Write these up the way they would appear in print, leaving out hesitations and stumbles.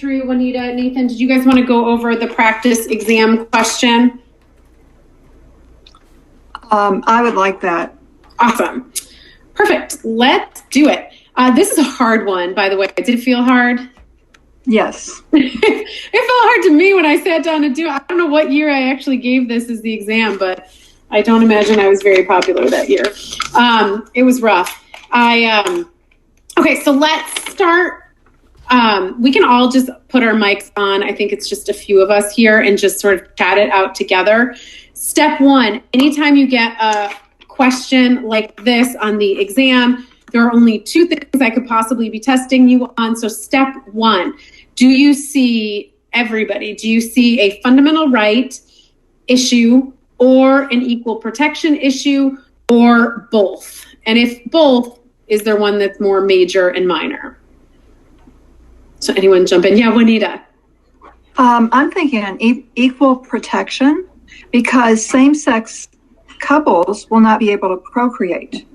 through, Juanita, Nathan, did you guys want to go over the practice exam question? I would like that. Awesome. Perfect. Let's do it. This is a hard one, by the way. Did it feel hard? Yes. It felt hard to me when I sat down to do it. I don't know what year I actually gave this as the exam, but I don't imagine I was very popular that year. It was rough. Okay, so let's start. We can all just put our mics on. I think it's just a few of us here and just sort of chat it out together. Step one, anytime you get a question like this on the exam, there are only two things I could possibly be testing you on. So step one, do you see everybody? Do you see a fundamental right issue or an equal protection issue or both? And if both, is there one that's more major and minor? So anyone jump in? Yeah, Juanita. I'm thinking an equal protection because same-sex couples will not be able to procreate.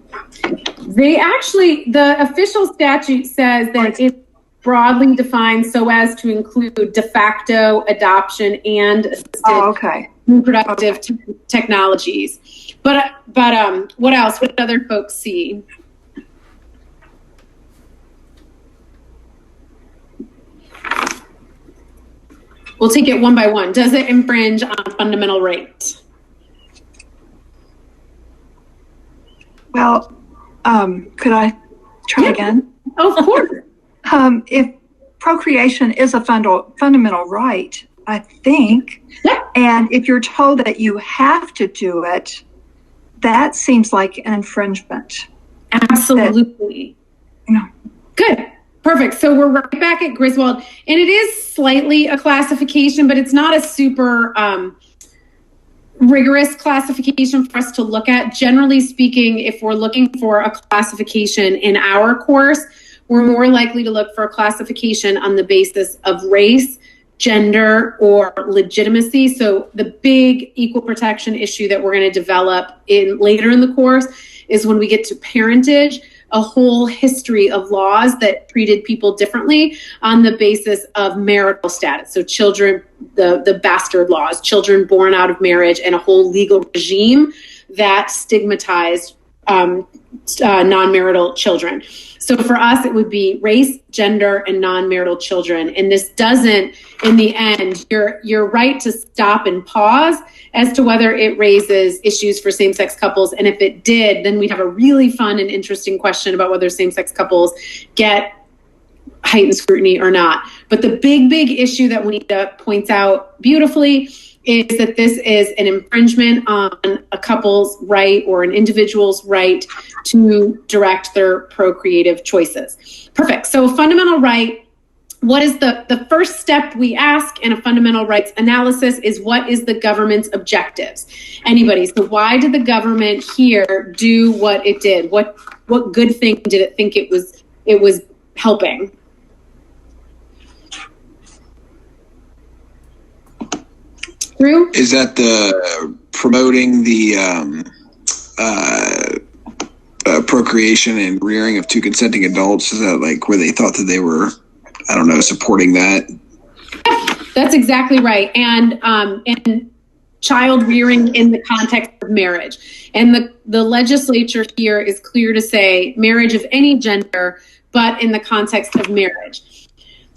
They actually, the official statute says that it's broadly defined so as to include de facto adoption and assisted reproductive technologies. But what else? What did other folks see? We'll take it one by one. Does it infringe on fundamental rights? Well, could I try again? Oh, of course. If procreation is a fundamental right, I think, and if you're told that you have to do it, that seems like an infringement. Absolutely. Good. Perfect. So we're right back at Griswold, and it is slightly a classification, but it's not a super rigorous classification for us to look at. Generally speaking, if we're looking for a classification in our course, we're more likely to look for a classification on the basis of race, gender, or legitimacy. So the big equal protection issue that we're going to develop later in the course is when we get to parentage, a whole history of laws that treated people differently on the basis of marital status. So children, the bastard laws, children born out of marriage, and a whole legal regime that stigmatized non-marital children. So for us, it would be race, gender, and non-marital children. And this doesn't, in the end, you're right to stop and pause as to whether it raises issues for same-sex couples. And if it did, then we'd have a really fun and interesting question about whether same-sex couples get heightened scrutiny or not. But the big issue that Juanita points out beautifully is that this is an infringement on a couple's right or an individual's right to direct their procreative choices. Perfect. So fundamental right, what is the first step we ask in a fundamental rights analysis is what is the government's objectives? Anybody? So why did the government here do what it did? What good thing did it think it was helping? Drew? Is that the promoting the procreation and rearing of two consenting adults? Is that like where they thought that they were, I don't know, supporting that? That's exactly right. And child rearing in the context of marriage. And the legislature here is clear to say marriage of any gender, but in the context of marriage.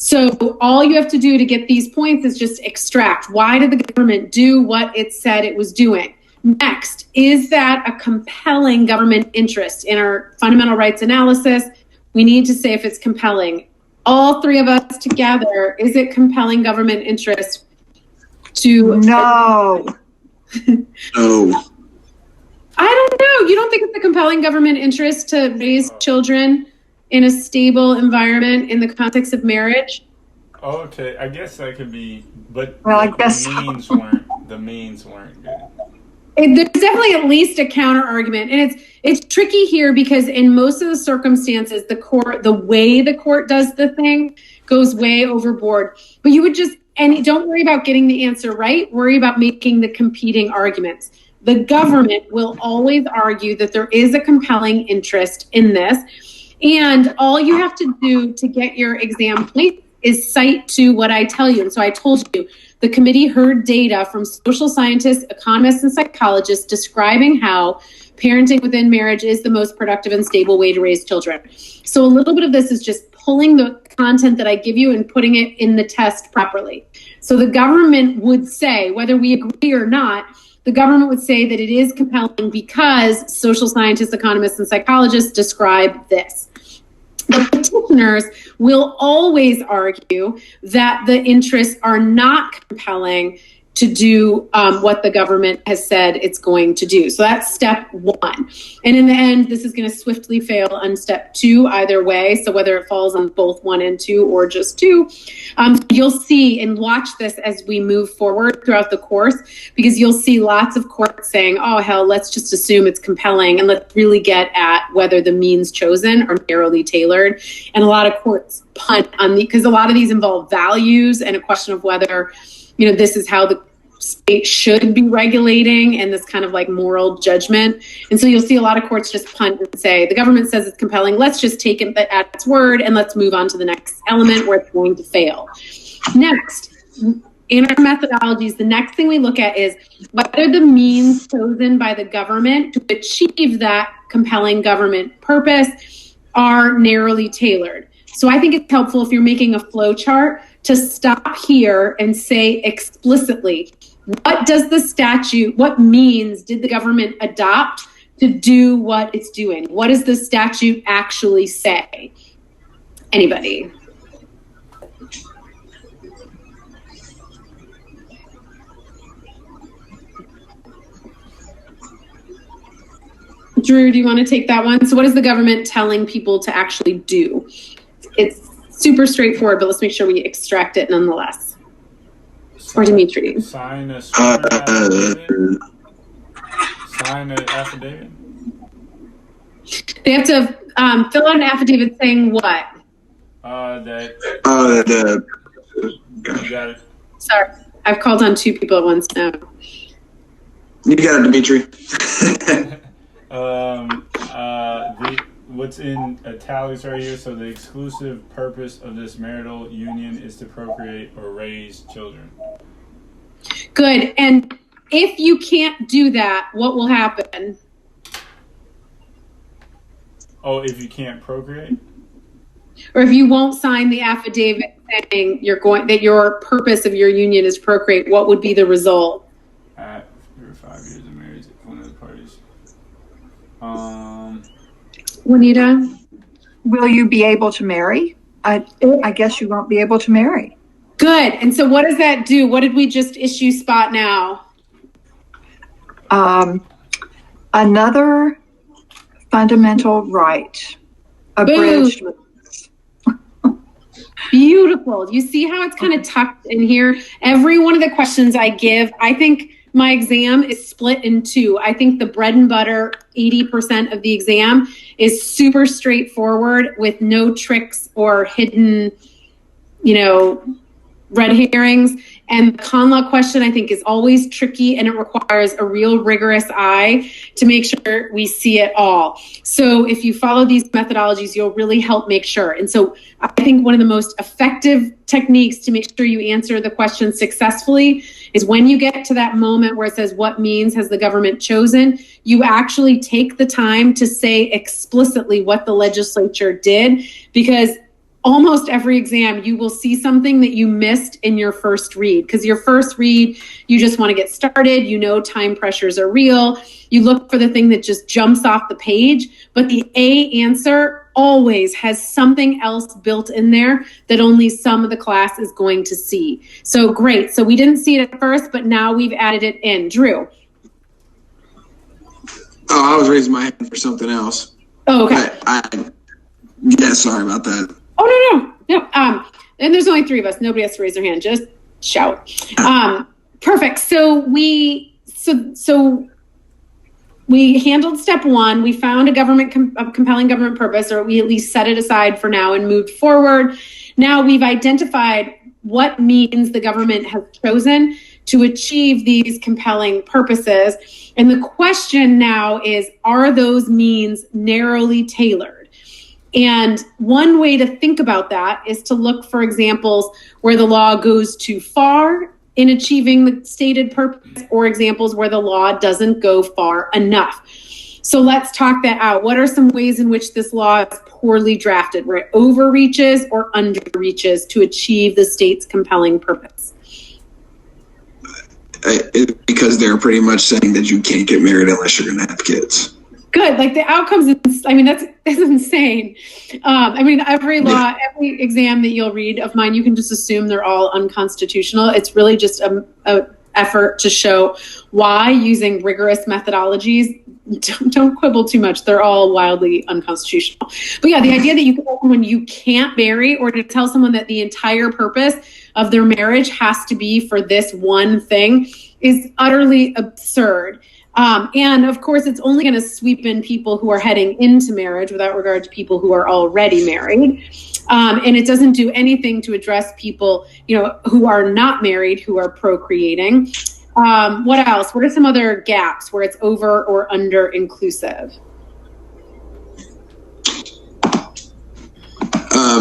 So all you have to do to get these points is just extract. Why did the government do what it said it was doing? Next, is that a compelling government interest? In our fundamental rights analysis, we need to say if it's compelling. All three of us together, is it compelling government interest to... No. No. I don't know. You don't think it's a compelling government interest to raise children in a stable environment in the context of marriage? Okay, I guess that could be, but well, I guess the means weren't good. There's definitely at least a counter argument, and it's tricky here because in most of the circumstances, the way the court does the thing goes way overboard. But you would don't worry about getting the answer right. Worry about making the competing arguments. The government will always argue that there is a compelling interest in this. And all you have to do to get your exam points is cite to what I tell you. And so I told you, the committee heard data from social scientists, economists, and psychologists describing how parenting within marriage is the most productive and stable way to raise children. So a little bit of this is just pulling the content that I give you and putting it in the test properly. So the government would say, whether we agree or not, the government would say that it is compelling because social scientists, economists, and psychologists describe this. The petitioners will always argue that the interests are not compelling to do what the government has said it's going to do. So that's step one. And in the end, this is going to swiftly fail on step two either way. So whether it falls on both 1 and 2 or just 2, you'll see and watch this as we move forward throughout the course, because you'll see lots of courts saying, oh, hell, let's just assume it's compelling and let's really get at whether the means chosen are narrowly tailored. And a lot of courts punt on because a lot of these involve values and a question of whether, this is how the state should be regulating and this kind of like moral judgment. And so you'll see a lot of courts just punt and say, the government says it's compelling, let's just take it at its word and let's move on to the next element where it's going to fail. Next, in our methodologies, the next thing we look at is whether the means chosen by the government to achieve that compelling government purpose are narrowly tailored. So I think it's helpful if you're making a flow chart to stop here and say explicitly, what means did the government adopt to do what it's doing? What does the statute actually say? Anybody? Drew, do you want to take that one? So what is the government telling people to actually do? It's super straightforward, but let's make sure we extract it nonetheless. Or Dimitri. Sign a affidavit. Sign an affidavit. They have to fill out an affidavit saying what? You got it. Sorry, I've called on 2 people at once now. You got it, Dimitri. What's in italics right here? So the exclusive purpose of this marital union is to procreate or raise children. Good. And if you can't do that, what will happen? Oh, if you can't procreate? Or if you won't sign the affidavit saying that your purpose of your union is procreate, what would be the result? At 3 or 5 years of marriage, one of the parties. Juanita? Will you be able to marry? I guess you won't be able to marry. Good. And so what does that do? What did we just issue spot now? Another fundamental right. Abridged. Beautiful. You see how it's kind of tucked in here? Every one of the questions I give, I think my exam is split in 2. I think the bread and butter, 80% of the exam is super straightforward with no tricks or hidden, red herrings. And the con law question, I think, is always tricky, and it requires a real rigorous eye to make sure we see it all. So if you follow these methodologies, you'll really help make sure. And so I think one of the most effective techniques to make sure you answer the question successfully is when you get to that moment where it says, what means has the government chosen? You actually take the time to say explicitly what the legislature did, because almost every exam, you will see something that you missed in your first read. Because your first read, you just want to get started. Time pressures are real. You look for the thing that just jumps off the page. But the A answer always has something else built in there that only some of the class is going to see. So great. So we didn't see it at first, but now we've added it in. Drew. Oh, I was raising my hand for something else. Oh, okay. Yeah, sorry about that. Oh, no. And there's only 3 of us. Nobody has to raise their hand. Just shout. Perfect. So we handled step 1. We found a compelling government purpose, or we at least set it aside for now and moved forward. Now we've identified what means the government has chosen to achieve these compelling purposes. And the question now is, are those means narrowly tailored? And one way to think about that is to look for examples where the law goes too far in achieving the stated purpose, or examples where the law doesn't go far enough. So let's talk that out. What are some ways in which this law is poorly drafted, where it overreaches or underreaches to achieve the state's compelling purpose? Because they're pretty much saying that you can't get married unless you're going to have kids. Good. Like the outcomes, I mean, that's insane. I mean, every law, every exam that you'll read of mine, you can just assume they're all unconstitutional. It's really just a effort to show why, using rigorous methodologies, don't quibble too much. They're all wildly unconstitutional. But yeah, the idea that you can tell someone you can't marry, or to tell someone that the entire purpose of their marriage has to be for this one thing, is utterly absurd. And of course, it's only going to sweep in people who are heading into marriage without regard to people who are already married. And it doesn't do anything to address people, who are not married, who are procreating. What else? What are some other gaps where it's over or under inclusive?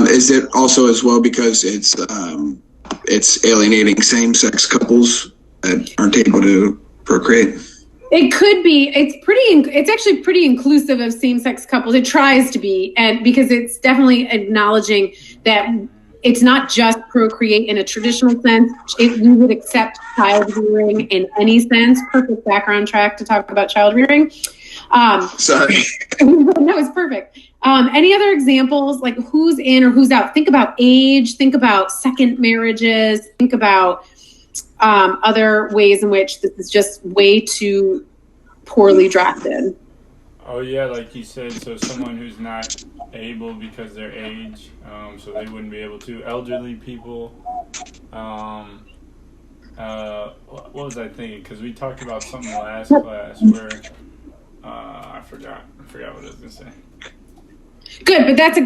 Is it also as well because it's alienating same-sex couples that aren't able to procreate? It could be. It's actually pretty inclusive of same-sex couples. It tries to be, and because it's definitely acknowledging that it's not just procreate in a traditional sense. We would accept child rearing in any sense. Perfect background track to talk about child rearing. Sorry. No, it's perfect. Any other examples, like who's in or who's out? Think about age. Think about second marriages. Think about other ways in which this is just way too poorly drafted. Oh yeah, like you said, so someone who's not able because their age, so they wouldn't be able to. Elderly people. What was I thinking? Because we talked about something last class where I forgot what I was gonna say. Good, but that's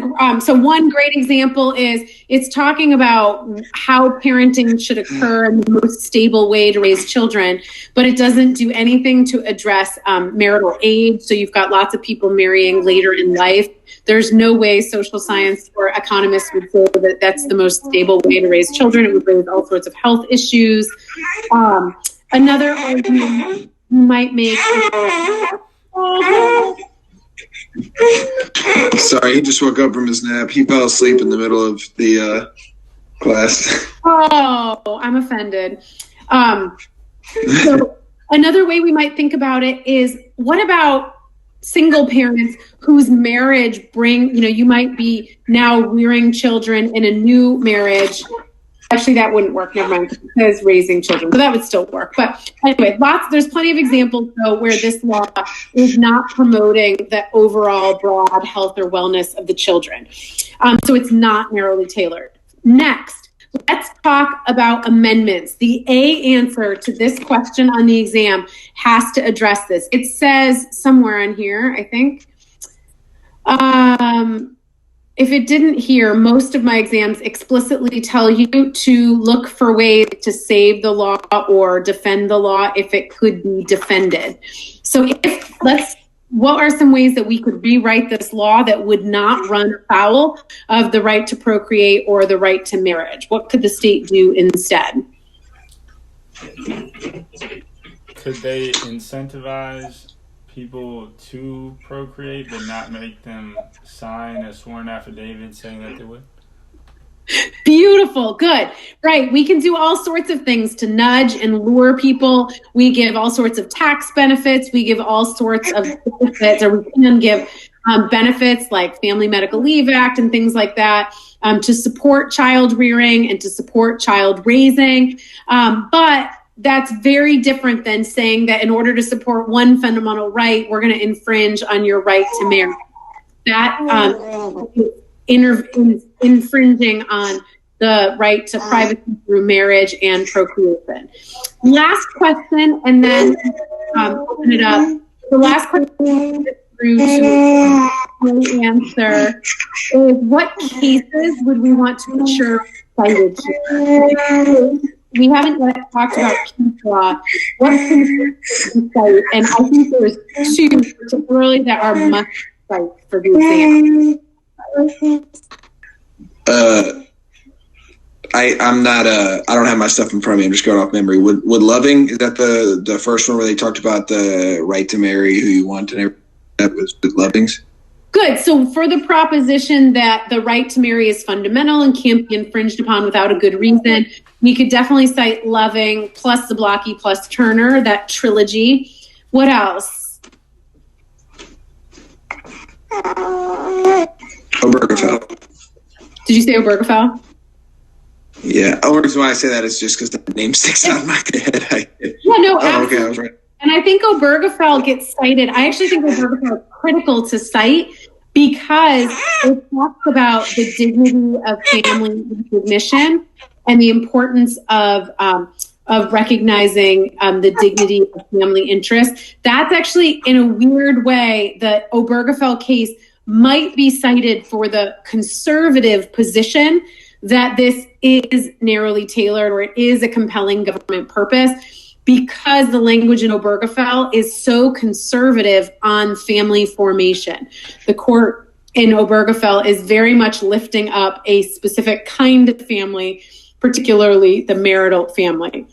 so one great example is it's talking about how parenting should occur in the most stable way to raise children, but it doesn't do anything to address marital age. So you've got lots of people marrying later in life. There's no way social science or economists would say that that's the most stable way to raise children. It would raise all sorts of health issues. Another argument you might make Sorry, he just woke up from his nap. He fell asleep in the middle of the class. Oh, I'm offended. So another way we might think about it is, what about single parents whose marriage you might be now rearing children in a new marriage. Actually, that wouldn't work. Never mind. It says raising children, but that would still work. But anyway, there's plenty of examples, though, where this law is not promoting the overall broad health or wellness of the children. So it's not narrowly tailored. Next, let's talk about amendments. The A answer to this question on the exam has to address this. It says somewhere on here, I think. If it didn't here, most of my exams explicitly tell you to look for ways to save the law or defend the law if it could be defended. So what are some ways that we could rewrite this law that would not run afoul of the right to procreate or the right to marriage? What could the state do instead? Could they incentivize people to procreate but not make them sign a sworn affidavit saying that they would? Beautiful. Good. Right. We can do all sorts of things to nudge and lure people. We give all sorts of tax benefits. We give all sorts of benefits, or we can give benefits like Family Medical Leave Act and things like that to support child rearing and to support child raising. But that's very different than saying that in order to support one fundamental right, we're going to infringe on your right to marry. That infringing on the right to privacy through marriage and procreation. Last question, and then open it up. The last question through to answer is, what cases would we want to ensure cited here? We haven't yet talked about case law. What cases cite? And I think there's two particularly that are must cite for the exam. I'm not. I don't have my stuff in front of me. I'm just going off memory. Would Loving, is that the first one where they talked about the right to marry who you want and everything? That was with Lovings. Good. So for the proposition that the right to marry is fundamental and can't be infringed upon without a good reason, we could definitely cite Loving plus Zablocki plus Turner, that trilogy. What else? Obergefell. Did you say Obergefell? Yeah. The only reason why I say that is just because the name sticks out in my head. Yeah, no, okay, I was right. And I think Obergefell gets cited. I actually think Obergefell is critical to cite because it talks about the dignity of family recognition and the importance of recognizing the dignity of family interest. That's actually, in a weird way, the Obergefell case might be cited for the conservative position that this is narrowly tailored or it is a compelling government purpose, because the language in Obergefell is so conservative on family formation. The court in Obergefell is very much lifting up a specific kind of family, particularly the marital family.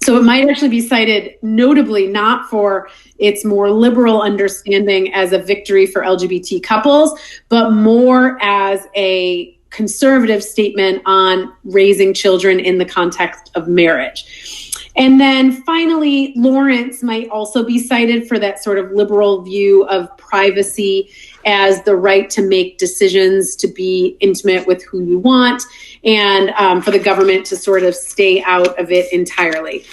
So it might actually be cited notably not for its more liberal understanding as a victory for LGBT couples, but more as a conservative statement on raising children in the context of marriage. And then finally, Lawrence might also be cited for that sort of liberal view of privacy as the right to make decisions, to be intimate with who you want, and for the government to sort of stay out of it entirely.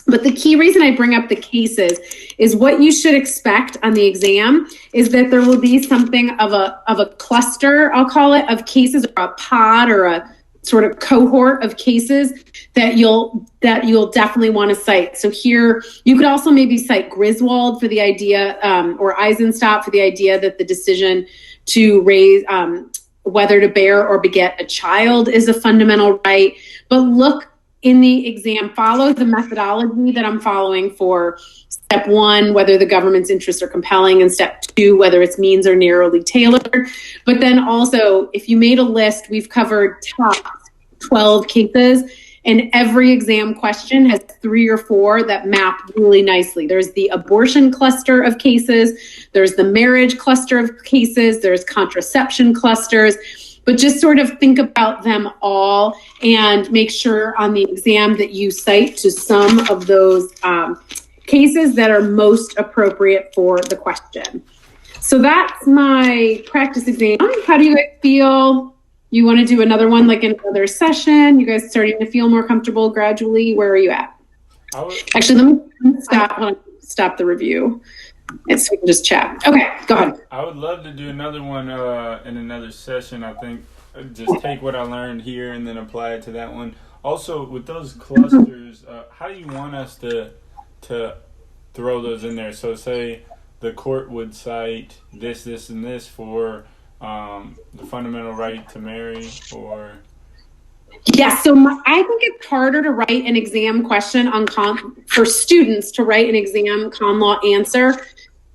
But the key reason I bring up the cases is what you should expect on the exam is that there will be something of a cluster, I'll call it, of cases, or a pod or a sort of cohort of cases that you'll definitely want to cite. So here, you could also maybe cite Griswold for the idea, or Eisenstadt for the idea that the decision to raise, whether to bear or beget a child is a fundamental right. But look in the exam, follow the methodology that I'm following for step 1, whether the government's interests are compelling, and step 2, whether its means are narrowly tailored. But then also, if you made a list, we've covered top 12 cases, and every exam question has 3 or 4 that map really nicely. There's the abortion cluster of cases, there's the marriage cluster of cases, there's contraception clusters. But just sort of think about them all and make sure on the exam that you cite to some of those cases that are most appropriate for the question. So that's my practice exam. How do you guys feel? You want to do another one, like in another session? You guys starting to feel more comfortable gradually? Where are you at? Actually, let me stop the review. And so we can just chat. Okay, go ahead. I would love to do another one in another session. I think just take what I learned here and then apply it to that one. Also, with those clusters, how do you want us to throw those in there? So say the court would cite this, and this for the fundamental right to marry, or... Yes, so I think it's harder to write an exam question for students to write an exam common law answer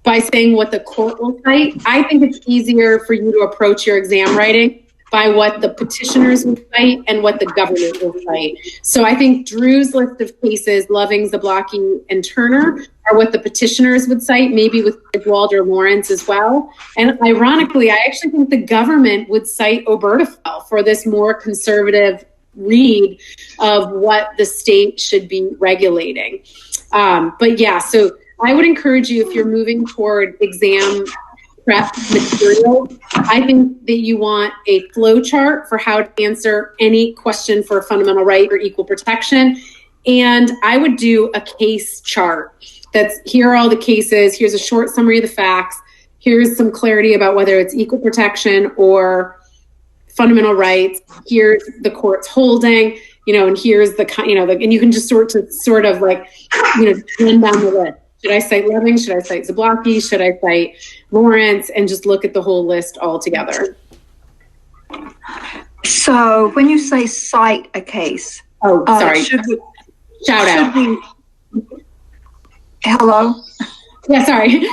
by saying what the court will cite. I think it's easier for you to approach your exam writing by what the petitioners will cite and what the government will cite. So I think Drew's list of cases, Loving, Zablocki, and Turner, are what the petitioners would cite, maybe with Griswold or Lawrence as well. And ironically, I actually think the government would cite Obergefell for this more conservative read of what the state should be regulating. But yeah, so I would encourage you, if you're moving toward exam prep material, I think that you want a flow chart for how to answer any question for a fundamental right or equal protection. And I would do a case chart. Here are all the cases. Here's a short summary of the facts. Here's some clarity about whether it's equal protection or fundamental rights. Here's the court's holding, and here's and you can just sort of like, run down the list. Should I cite Loving? Should I cite Zablocki? Should I cite Lawrence? And just look at the whole list all together. So when you say cite a case, sorry. Shout out. Hello? Yeah, sorry.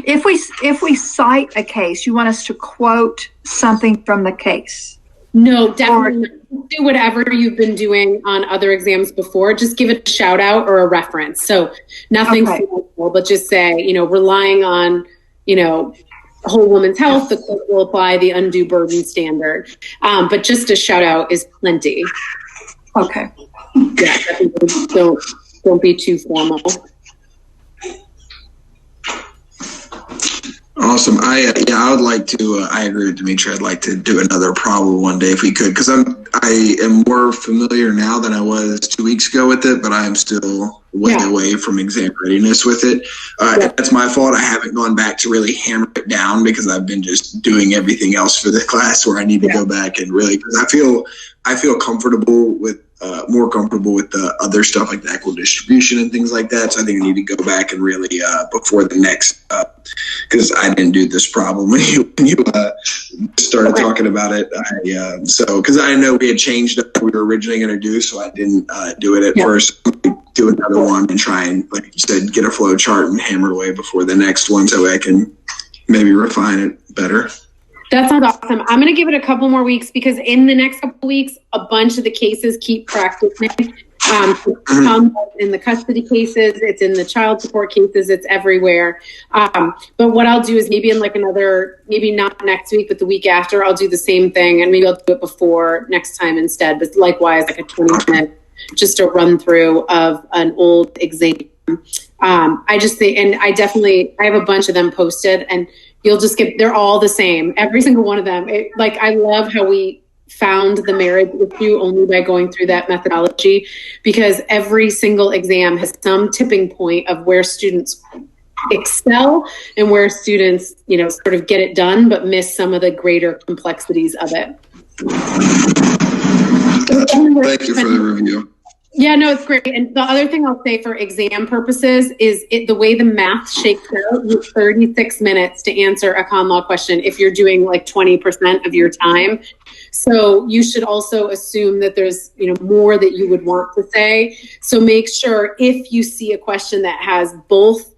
If we cite a case, you want us to quote something from the case? No, definitely do whatever you've been doing on other exams before. Just give it a shout out or a reference. So nothing formal, but just say, relying on, whole woman's health, the court will apply the undue burden standard. But just a shout out is plenty. Okay. Yeah, definitely don't be too formal. Awesome. I would like to. I agree with Demetri. I'd like to do another problem one day if we could, because I am more familiar now than I was 2 weeks ago with it, but I am still way away from exam readiness with it. That's my fault. I haven't gone back to really hammer it down because I've been just doing everything else for the class where I need to go back and really, because I feel comfortable with. More comfortable with the other stuff like the equal distribution and things like that. So I think I need to go back and really before the next, because I didn't do this problem when you started talking about it. Because I know we had changed what we were originally going to do, so I didn't do it at first. Do another one and try and, like you said, get a flow chart and hammer away before the next one, so I can maybe refine it better. That sounds awesome. I'm going to give it a couple more weeks because in the next couple of weeks, a bunch of the cases keep practicing. In the custody cases, it's in the child support cases, it's everywhere. But what I'll do is maybe in maybe not next week, but the week after, I'll do the same thing and maybe I'll do it before next time instead. But likewise, like a 20-minute, just a run through of an old exam. I just think, and I have a bunch of them posted and you'll just they're all the same. Every single one of them. I love how we found the marriage issue only by going through that methodology, because every single exam has some tipping point of where students excel and where students, sort of get it done, but miss some of the greater complexities of it. Thank you for the review. Yeah, no, it's great. And the other thing I'll say for exam purposes is the way the math shakes out, you have 36 minutes to answer a con law question if you're doing 20% of your time. So you should also assume that there's, more that you would want to say. So make sure if you see a question that has both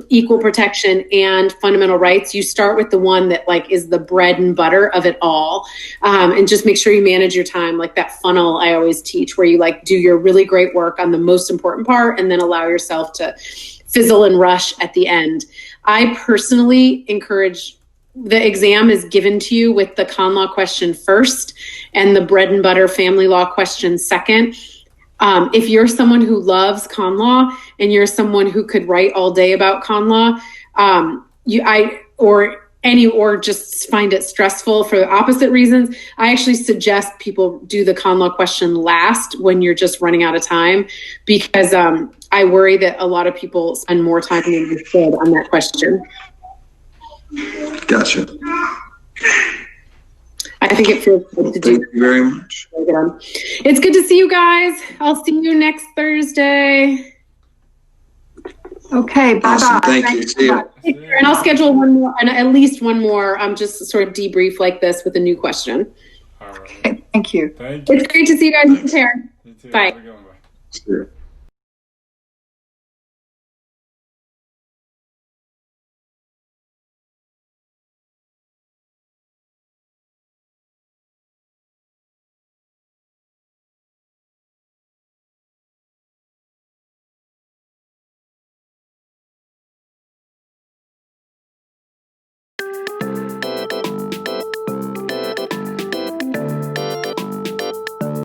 equal protection and fundamental rights, you start with the one that is the bread and butter of it all, and just make sure you manage your time like that funnel I always teach, where you do your really great work on the most important part and then allow yourself to fizzle and rush at the end. I personally encourage the exam is given to you with the con law question first and the bread and butter family law question second. If you're someone who loves con law and you're someone who could write all day about con law, or just find it stressful for the opposite reasons, I actually suggest people do the con law question last when you're just running out of time, because I worry that a lot of people spend more time than they should on that question. Gotcha. I think it feels good to do. Thank you very much. It's good to see you guys. I'll see you next Thursday. Okay, bye-bye. Awesome. Thank you. See you. And I'll schedule one more, and at least one more, just sort of debrief like this with a new question. All right. Okay, thank you. Thank you. It's great to see you guys. Take care. You too. Bye. Have a good one. Bye. Sure.